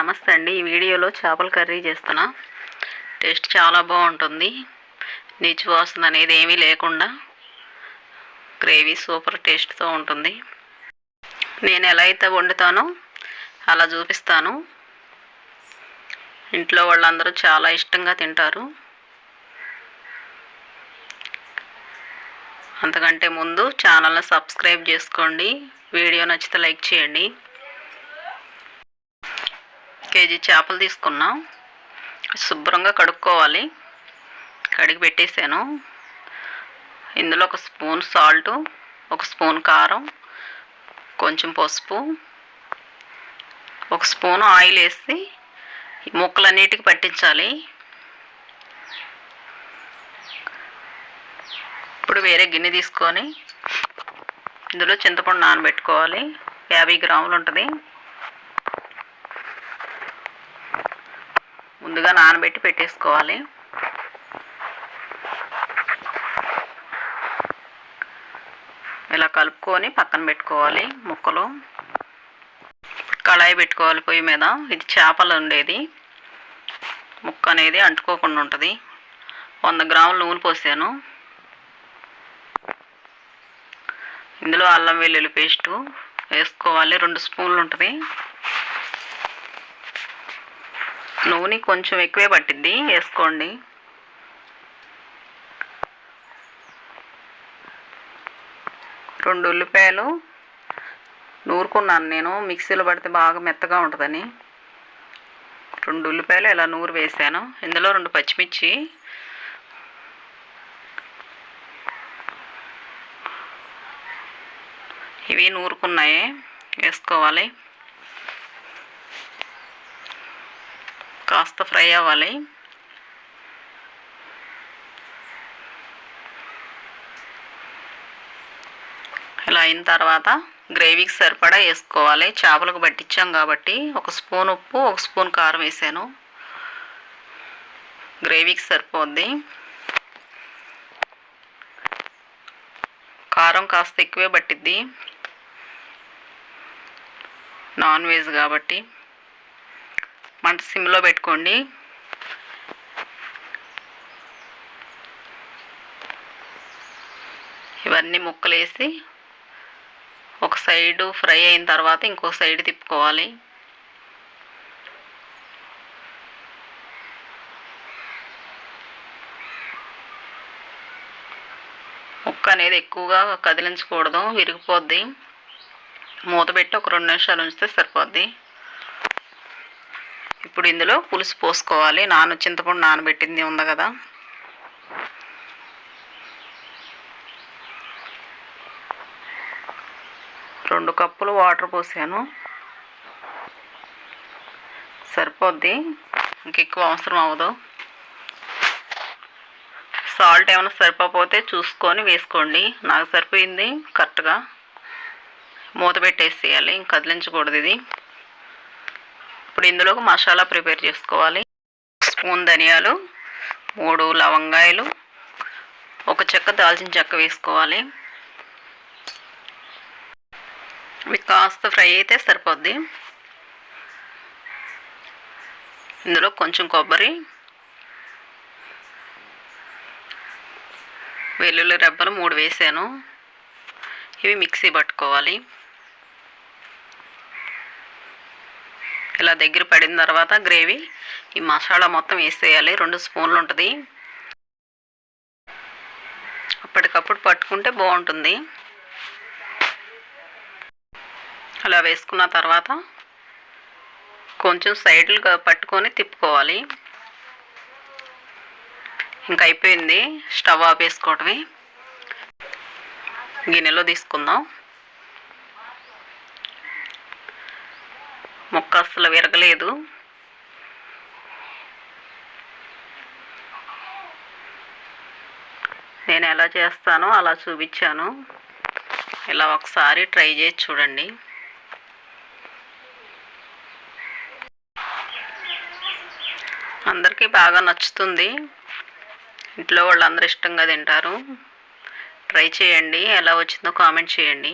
నమస్తే అండి. ఈ వీడియోలో చేపల కర్రీ చేస్తున్నా. టేస్ట్ చాలా బాగుంటుంది. నీచు వాసన అనేది ఏమీ లేకుండా గ్రేవీ సూపర్ టేస్ట్తో ఉంటుంది. నేను ఎలా అయితే వండుతానో అలా చూపిస్తాను. ఇంట్లో వాళ్ళందరూ చాలా ఇష్టంగా తింటారు. అంతకంటే ముందు ఛానల్ని సబ్స్క్రైబ్ చేసుకోండి. వీడియో నచ్చితే లైక్ చేయండి. కేజీ చేపలు తీసుకున్నాం. శుభ్రంగా కడుక్కోవాలి. కడిగి పెట్టేసాను. ఇందులో ఒక స్పూన్ సాల్టు, ఒక స్పూన్ కారం, కొంచెం పసుపు, ఒక స్పూన్ ఆయిల్ వేసి ముక్కలన్నిటికి పట్టించాలి. ఇప్పుడు వేరే గిన్నె తీసుకొని ఇందులో చింతపండు నానబెట్టుకోవాలి. 50 గ్రాములు ఉంటుంది. ముందుగా నానబెట్టి పెట్టేసుకోవాలి. ఇలా కలుపుకొని పక్కన పెట్టుకోవాలి. ముక్కలు కళాయి పెట్టుకోవాలి పొయ్యి మీద. ఇది చేపలు ఉండేది. ముక్క అనేది అంటుకోకుండా ఉంటుంది. 100 గ్రాములు నూనె పోసాను. ఇందులో అల్లం వెల్లుల్లి పేస్టు వేసుకోవాలి. 2 స్పూన్లు ఉంటుంది. నూనె కొంచెం ఎక్కువే పట్టిద్ది, వేసుకోండి. రెండు ఉల్లిపాయలు నూరుకున్నాను నేను. మిక్సీలో పడితే బాగా మెత్తగా ఉంటుందని 2 ఉల్లిపాయలు ఇలా నూరు వేసాను. ఇందులో 2 పచ్చిమిర్చి, ఇవి నూరుకున్నాయి, వేసుకోవాలి. కాస్త ఫ్రై అవ్వాలి. ఇలా అయిన తర్వాత గ్రేవీకి సరిపడా వేసుకోవాలి. చేపలకు పట్టించాం కాబట్టి 1 స్పూన్ ఉప్పు, 1 స్పూన్ కారం వేసాను. గ్రేవీకి సరిపోద్ది. కారం కాస్త ఎక్కువే పట్టిద్ది, నాన్ వెజ్ కాబట్టి. మంట సిమ్లో పెట్టుకోండి. ఇవన్నీ ముక్కలు వేసి ఒక సైడు ఫ్రై అయిన తర్వాత ఇంకో సైడ్ తిప్పుకోవాలి. ముక్క అనేది ఎక్కువగా కదిలించకూడదు, విరిగిపోద్ది. మూత పెట్టి ఒక 2 నిమిషాలు ఉంచితే సరిపోద్ది. ఇప్పుడు ఇందులో పులుసు పోసుకోవాలి. చింతపండు నానబెట్టింది ఉంది కదా, రెండు కప్పులు వాటర్ పోసాను. సరిపోద్ది, ఇంకెక్కువ అవసరం అవ్వదు. సాల్ట్ ఏమైనా సరిపోతే చూసుకొని వేసుకోండి. నాకు సరిపోయింది కరెక్ట్గా. మూత పెట్టేసేయాలి, ఇంక కదిలించకూడదు ఇది. ఇప్పుడు ఇందులోకి మసాలా ప్రిపేర్ చేసుకోవాలి. స్పూన్ ధనియాలు, 3 లవంగాయలు, 1 చెక్క దాల్చిన చెక్క వేసుకోవాలి. ఇవి కాస్త ఫ్రై అయితే సరిపోద్ది. ఇందులో కొంచెం కొబ్బరి, వెల్లుల్లి రెబ్బలు 3 వేసాను. ఇవి మిక్సీ పట్టుకోవాలి. ఇలా దగ్గర పడిన తర్వాత గ్రేవీ ఈ మసాలా మొత్తం వేసేయాలి. 2 స్పూన్లు ఉంటుంది. అప్పటికప్పుడు పట్టుకుంటే బాగుంటుంది. అలా వేసుకున్న తర్వాత కొంచెం సైడ్లుగా పట్టుకొని తిప్పుకోవాలి. ఇంకా అయిపోయింది. స్టవ్ ఆపేసుకోవటమే. గిన్నెలో తీసుకుందాం. ముక్క అస్సలు విరగలేదు. నేను ఎలా చేస్తానో అలా చూపించాను. ఇలా ఒకసారి ట్రై చేసి చూడండి. అందరికీ బాగా నచ్చుతుంది. ఇంట్లో వాళ్ళందరూ ఇష్టంగా తింటారు. ట్రై చేయండి. ఎలా వచ్చిందో కామెంట్ చేయండి.